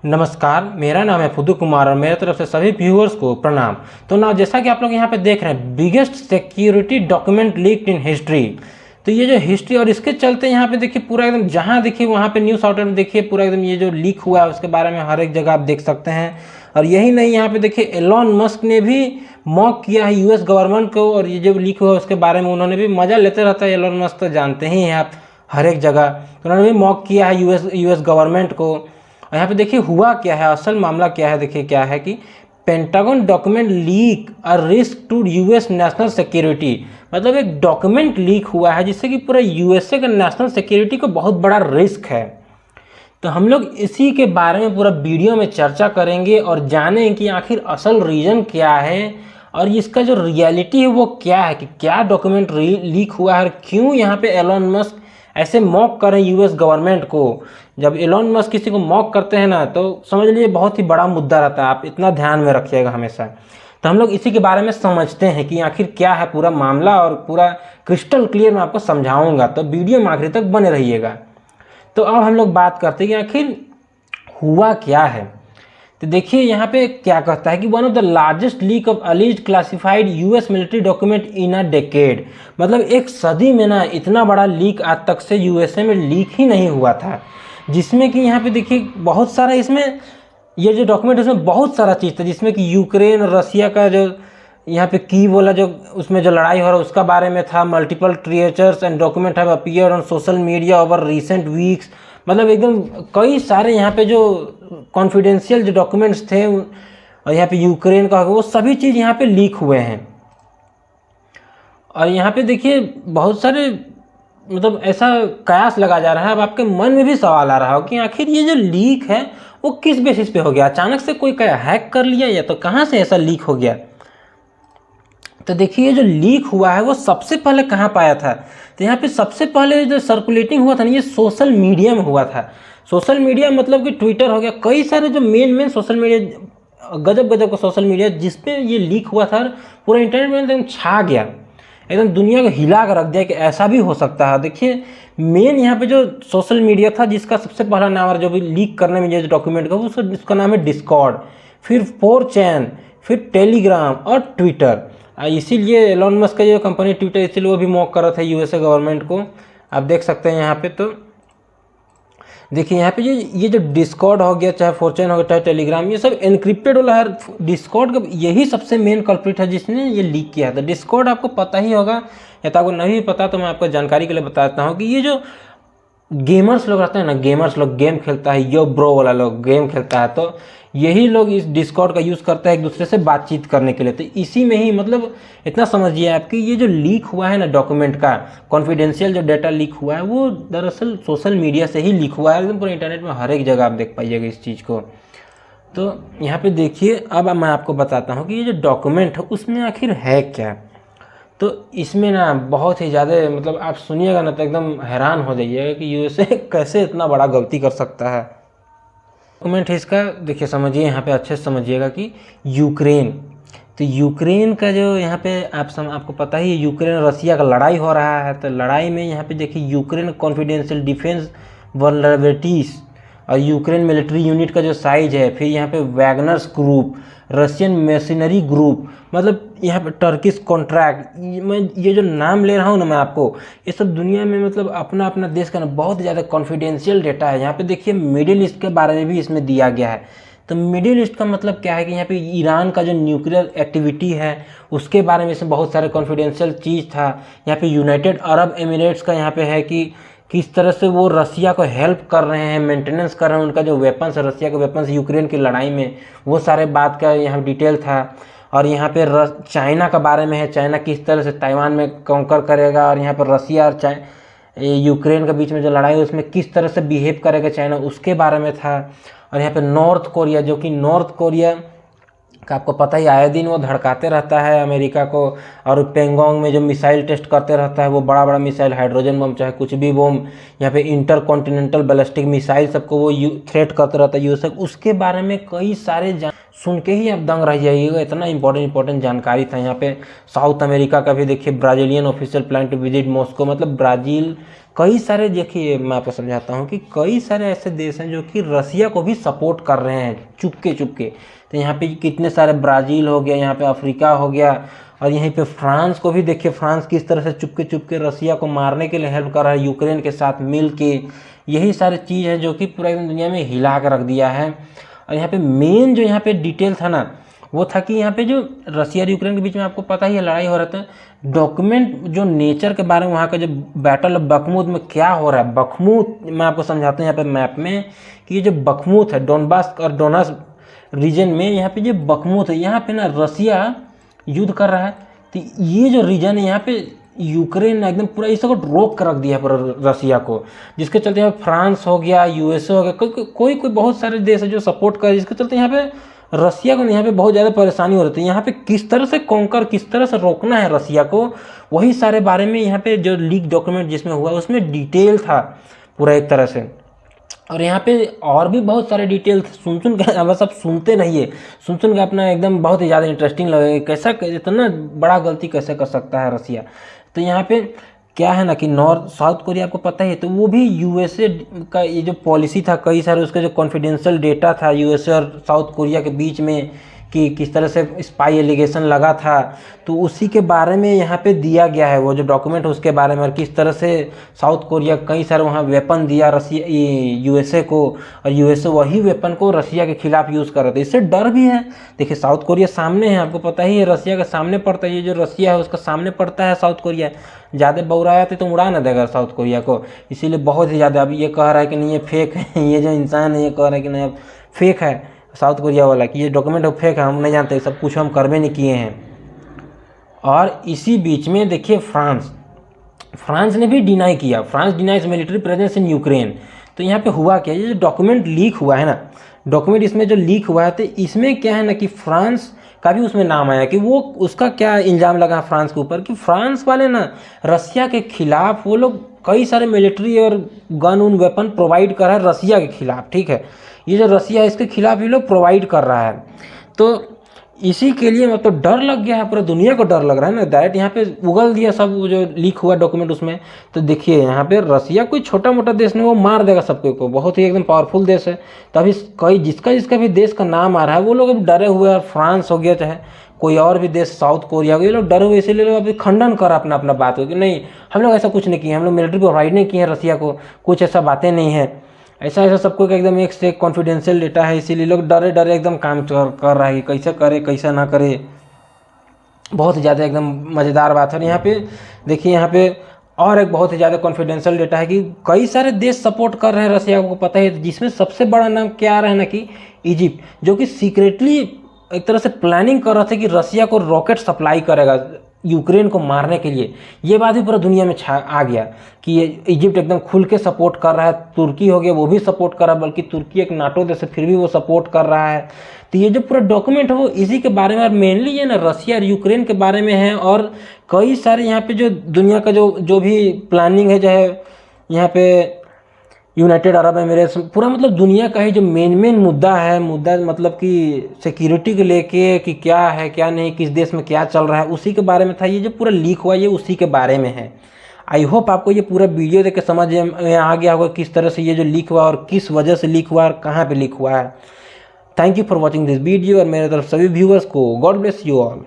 नमस्कार, मेरा नाम है फुदू कुमार और मेरे तरफ से सभी व्यूअर्स को प्रणाम। तो ना जैसा कि आप लोग यहाँ पे देख रहे हैं, biggest security document leaked in history. तो ये जो हिस्ट्री और इसके चलते यहाँ पे देखिए पूरा एकदम जहाँ देखिए वहाँ पे न्यूज़ आउटलेट में देखिए पूरा एकदम ये जो लीक हुआ है उसके बारे में हर एक जगह आप देख सकते हैं। और यही नहीं, यहाँ पे देखिए एलॉन मस्क ने भी मॉक किया है यूएस गवर्नमेंट को, और ये जो लीक हुआ उसके बारे में उन्होंने भी मजा लेते रहता है। एलॉन मस्क तो जानते ही हैं आप, हर एक जगह तो उन्होंने भी मॉक किया है यूएस गवर्नमेंट को। और यहाँ पे देखिए हुआ क्या है, असल मामला क्या है। देखिए क्या है कि Pentagon document leak a risk to US national security, मतलब एक डॉक्यूमेंट लीक हुआ है जिससे कि पूरा यूएसए का नेशनल सिक्योरिटी को बहुत बड़ा रिस्क है। तो हम लोग इसी के बारे में पूरा वीडियो में चर्चा करेंगे और जानें कि आखिर असल रीज़न क्या है और इसका जो रियलिटी है वो क्या है, कि क्या डॉक्यूमेंट लीक हुआ है और क्यों यहाँ पे एलॉन मस्क ऐसे मॉक करें यूएस गवर्नमेंट को। जब एलॉन मस्क किसी को मॉक करते हैं ना तो समझ लीजिए बहुत ही बड़ा मुद्दा रहता है, आप इतना ध्यान में रखिएगा हमेशा। तो हम लोग इसी के बारे में समझते हैं कि आखिर क्या है पूरा मामला, और पूरा क्रिस्टल क्लियर मैं आपको समझाऊंगा, तो वीडियो में आखिर तक बने रहिएगा। तो अब हम लोग बात करते हैं कि आखिर हुआ क्या है। तो देखिए यहाँ पे क्या कहता है कि one of the largest leak of alleged classified US military document in a decade, मतलब एक सदी में ना इतना बड़ा लीक आज तक से यूएसए में लीक ही नहीं हुआ था। जिसमें कि यहाँ पे देखिए बहुत सारा इसमें ये जो डॉक्यूमेंट इसमें बहुत सारा चीज़ था, जिसमें कि यूक्रेन और रसिया का जो यहाँ पे की बोला जो उसमें जो लड़ाई हो रहा है उसका बारे में था। Multiple tranches and document have appeared on social media over recent weeks, मतलब एकदम कई सारे यहाँ पे जो कॉन्फिडेंशियल जो डॉक्यूमेंट्स थे और यहाँ पे यूक्रेन का वो सभी चीज़ यहाँ पे लीक हुए हैं। और यहाँ पे देखिए बहुत सारे मतलब ऐसा कयास लगा जा रहा है। अब आपके मन में भी सवाल आ रहा हो कि आखिर ये जो लीक है वो किस बेसिस पे हो गया, अचानक से कोई क्या हैक कर लिया या तो कहाँ से ऐसा लीक हो गया। तो देखिए जो लीक हुआ है वो सबसे पहले कहाँ पाया था, तो यहाँ पे सबसे पहले जो सर्कुलेटिंग हुआ था ना ये सोशल मीडिया में हुआ था। सोशल मीडिया मतलब कि ट्विटर हो गया, कई सारे जो मेन सोशल मीडिया, गजब गजब का सोशल मीडिया जिसपे ये लीक हुआ था, पूरा इंटरनेट में एकदम छा गया, एकदम दुनिया को हिला कर रख दिया कि ऐसा भी हो सकता है। देखिए मेन यहाँ पे जो सोशल मीडिया था जिसका सबसे पहला नाम है जो भी लीक करने में जो डॉक्यूमेंट का उसका नाम है डिस्कॉर्ड, फिर 4chan, फिर टेलीग्राम और ट्विटर। इसीलिए एलॉन मस्क का जो कंपनी ट्विटर, इसीलिए वो भी मॉक कर रहा था यूएसए गवर्नमेंट को। आप देख सकते हैं यहाँ पे। तो देखिए यहाँ पे ये जो डिस्कॉर्ड हो गया, चाहे 4chan हो गया, चाहे टेलीग्राम, ये सब एनक्रिप्टेड वाला है। डिस्कॉर्ड का यही सबसे मेन कल्प्रिट है जिसने ये लीक किया था। डिस्कॉर्ड आपको पता ही होगा, या तो आपको नहीं पता तो मैं आपको जानकारी के लिए बताता हूँ कि ये जो गेमर्स लोग रहते हैं ना, गेमर्स लोग गेम खेलता है, यो ब्रो वाला लोग गेम खेलता है, तो यही लोग इस डिस्कॉर्ड का यूज़ करते हैं एक दूसरे से बातचीत करने के लिए। तो इसी में ही मतलब इतना समझिए आपकी ये जो लीक हुआ है ना डॉक्यूमेंट का, कॉन्फिडेंशियल जो डाटा लीक हुआ है वो दरअसल सोशल मीडिया से ही लीक हुआ है। एकदम पूरे इंटरनेट में हर एक जगह आप देख पाइएगा इस चीज़ को। तो यहाँ पे देखिए अब मैं आपको बताता हूँ कि ये जो डॉक्यूमेंट है उसमें आखिर है क्या। तो इसमें ना बहुत ही ज़्यादा मतलब आप सुनिएगा ना तो एकदम हैरान हो जाइएगा कि यूएसए कैसे इतना बड़ा गलती कर सकता है। डॉक्यूमेंट है इसका, देखिए समझिए यहाँ पे अच्छे से समझिएगा कि यूक्रेन, तो यूक्रेन का जो यहाँ पे आपको पता ही है यूक्रेन और रसिया का लड़ाई हो रहा है। तो लड़ाई में यहाँ पे देखिए यूक्रेन कॉन्फिडेंशियल डिफेंस वल्नरेबिलिटीज़ और यूक्रेन मिलिट्री यूनिट का जो साइज है, फिर यहाँ पे Wagner's group, Russian machinery group, मतलब यहाँ पे टर्किश कॉन्ट्रैक्ट, मैं ये जो नाम ले रहा हूँ ना मैं आपको, ये सब दुनिया में मतलब अपना अपना देश का ना बहुत ज़्यादा कॉन्फिडेंशियल डेटा है। यहाँ पे देखिए मिडिल ईस्ट के बारे में भी इसमें दिया गया है। तो मिडिल ईस्ट का मतलब क्या है कि यहाँ पे ईरान का जो न्यूक्लियर एक्टिविटी है उसके बारे में इसमें बहुत सारे कॉन्फिडेंशियल चीज़ था। यहाँ पे यूनाइटेड अरब एमिरेट्स का यहाँ पे है कि किस तरह से वो रसिया को हेल्प कर रहे हैं, मेंटेनेंस कर रहे हैं उनका जो वेपन्स है, रसिया के वेपन्स यूक्रेन की लड़ाई में, वो सारे बात का यहाँ डिटेल था। और यहाँ पे चाइना का बारे में है, चाइना किस तरह से ताइवान में कॉन्कर करेगा, और यहाँ पर रसिया और यूक्रेन के बीच में जो लड़ाई है उसमें किस तरह से बिहेव करेगा चाइना, उसके बारे में था। और यहाँ पे नॉर्थ कोरिया, जो कि नॉर्थ कोरिया का आपको पता ही आए दिन वो धड़काते रहता है अमेरिका को, और पेंगोंग में जो मिसाइल टेस्ट करते रहता है, वो बड़ा बड़ा मिसाइल, हाइड्रोजन बम चाहे कुछ भी बम, यहाँ पे इंटर कॉन्टिनेंटल बैलिस्टिक मिसाइल सबको वो थ्रेट करते रहता है यूएस। उसके बारे में कई सारे सुन के ही आप दंग रह जाइएगा, इतना इंपॉर्टेंट जानकारी था यहाँ पे। साउथ अमेरिका का भी देखिए, Brazilian official plan to visit Moscow, मतलब ब्राज़ील, कई सारे, देखिए मैं आपको समझाता हूँ कि कई सारे ऐसे देश हैं जो कि रसिया को भी सपोर्ट कर रहे हैं चुपके चुपके। तो यहाँ पे कितने सारे, ब्राज़ील हो गया, यहाँ पे अफ्रीका हो गया, और यहीं पे फ्रांस को भी देखिए, फ्रांस किस तरह से चुपके चुपके रसिया को मारने के लिए हेल्प कर रहा है यूक्रेन के साथ मिल के। यही सारी चीज़ है जो कि पूरा एकदम दुनिया में हिला कर रख दिया है। और यहाँ पे मेन जो यहाँ पे डिटेल था ना, वो था कि यहाँ पे जो रसिया और यूक्रेन के बीच में आपको पता ही है लड़ाई हो रहा था, डॉक्यूमेंट जो नेचर के बारे में, वहाँ का जो बैटल ऑफ बखमुत में क्या हो रहा है, बखमुत मैं आपको समझाता हूँ यहाँ पे मैप में कि ये जो बखमुत है डोनबास और डोनास रीजन में, यहाँ पे जो बखमुत है, यहाँ पे ना रसिया युद्ध कर रहा है। तो ये जो रीजन है यहाँ पे यूक्रेन ने एकदम पूरा इसको रोक कर रख दिया है पूरा रसिया को, जिसके चलते यहाँ फ्रांस हो गया, यूएसए हो गया, कोई बहुत सारे देश है जो सपोर्ट कर, जिसके चलते यहाँ पे रसिया को यहाँ पे बहुत ज़्यादा परेशानी हो रही है। यहाँ पे किस तरह से कॉन्कर, किस तरह से रोकना है रसिया को, वही सारे बारे में यहाँ पे जो लीक डॉक्यूमेंट जिसमें हुआ उसमें डिटेल था पूरा एक तरह से। और यहाँ पे और भी बहुत सारे डिटेल सुन के, बस आप सुनते रहिए, सुन के अपना एकदम बहुत ही ज़्यादा इंटरेस्टिंग लगेगा, कैसा इतना बड़ा गलती कैसे कर सकता है रसिया। तो यहाँ पे क्या है ना कि नॉर्थ साउथ कोरिया आपको पता ही है, तो वो भी यूएसए का ये जो पॉलिसी था, कई सारे उसका जो कॉन्फिडेंशियल डेटा था यूएसए और साउथ कोरिया के बीच में कि किस तरह से स्पाई एलिगेशन लगा था, तो उसी के बारे में यहाँ पे दिया गया है वो जो डॉक्यूमेंट है उसके बारे में, और किस तरह से साउथ कोरिया कई सारे वहाँ वेपन दिया रसिया यूएसए को, और यूएसए वही वेपन को रसिया के खिलाफ यूज़ कर रहे थे। इससे डर भी है, देखिए साउथ कोरिया सामने है, आपको पता ही है रसिया के सामने पड़ता है, ये जो रसिया है उसका सामने पड़ता है साउथ कोरिया, ज़्यादा बौराया तो उड़ा ना देगा साउथ कोरिया को, इसीलिए बहुत ही ज़्यादा अभी ये कह रहा है कि नहीं ये फेक है, ये जो इंसान है ये कह रहा है कि नहीं फेक है साउथ कोरिया वाला, कि ये डॉक्यूमेंट फेक है, हम नहीं जानते, सब कुछ हम करवे नहीं किए हैं। और इसी बीच में देखिए फ्रांस ने भी डिनाई किया, France denies military presence in Ukraine. तो यहाँ पे हुआ क्या, ये जो डॉक्यूमेंट लीक हुआ है ना, डॉक्यूमेंट इसमें जो लीक हुआ है, तो इसमें क्या है ना कि फ्रांस का भी उसमें नाम आया कि वो उसका क्या इल्ज़ाम लगा फ्रांस के ऊपर कि फ्रांस वाले ना रसिया के खिलाफ वो लोग कई सारे मिलिट्री और गन उन वेपन प्रोवाइड कर रहा है रसिया के खिलाफ, ठीक है, ये जो रसिया है इसके खिलाफ ये लोग प्रोवाइड कर रहा है। तो इसी के लिए मतलब डर लग गया है, पूरा दुनिया को डर लग रहा है ना, डायरेक्ट यहाँ पे उगल दिया सब जो लीक हुआ डॉक्यूमेंट उसमें। तो देखिए यहाँ पे रसिया कोई छोटा मोटा देश नहीं, वो मार देगा सबको को, बहुत ही एकदम पावरफुल देश है। तो अभी कई जिसका भी देश का नाम आ रहा है वो लोग अभी डरे हुए हैं, फ्रांस हो गया चाहे कोई और भी देश, साउथ कोरिया हो गया, ये लोग डरे हुए, इसीलिए लोग अभी खंडन कर अपना बात को कि नहीं हम लोग ऐसा कुछ नहीं किए, हम लोग मिलिट्री प्रोवाइड नहीं किए हैं रसिया को, कुछ ऐसा बातें नहीं है, ऐसा सबको एकदम एक से एक कॉन्फिडेंशियल डेटा है, इसीलिए लोग डरे एकदम काम कर रहा है कि कैसे करे कैसे ना करे। बहुत ही ज़्यादा एकदम मज़ेदार बात है। यहाँ पे देखिए, यहाँ पे और एक बहुत ही ज़्यादा कॉन्फिडेंशियल डेटा है कि कई सारे देश सपोर्ट कर रहे हैं रसिया को, पता है, जिसमें सबसे बड़ा नाम क्या आ रहा है ना कि इजिप्ट, जो कि सीक्रेटली एक तरह से प्लानिंग कर रहा था कि रसिया को रॉकेट सप्लाई करेगा यूक्रेन को मारने के लिए। ये बात भी पूरा दुनिया में आ गया कि ये इजिप्ट एकदम खुल के सपोर्ट कर रहा है, तुर्की हो गया वो भी सपोर्ट कर रहा है, बल्कि तुर्की एक नाटो देश है फिर भी वो सपोर्ट कर रहा है। तो ये जो पूरा डॉक्यूमेंट है वो इसी के बारे में, और मेनली ये ना रसिया और यूक्रेन के बारे में है, और कई सारे यहाँ पे जो दुनिया का जो भी प्लानिंग है, जो है यहाँ पे यूनाइटेड अरब एमिरेट्स, पूरा मतलब दुनिया का ही जो मेन मुद्दा है, मतलब कि सिक्योरिटी को लेके कि क्या है क्या नहीं, किस देश में क्या चल रहा है, उसी के बारे में था। ये जो पूरा लीक हुआ ये उसी के बारे में है। आई होप आपको ये पूरा वीडियो देख के समझ में आ गया होगा किस तरह से ये जो लीक हुआ और किस वजह से लीक हुआ और कहाँ पे लीक हुआ है। Thank you for watching this video, और मेरे तरफ सभी व्यूअर्स को गॉड ब्लेस यू ऑल।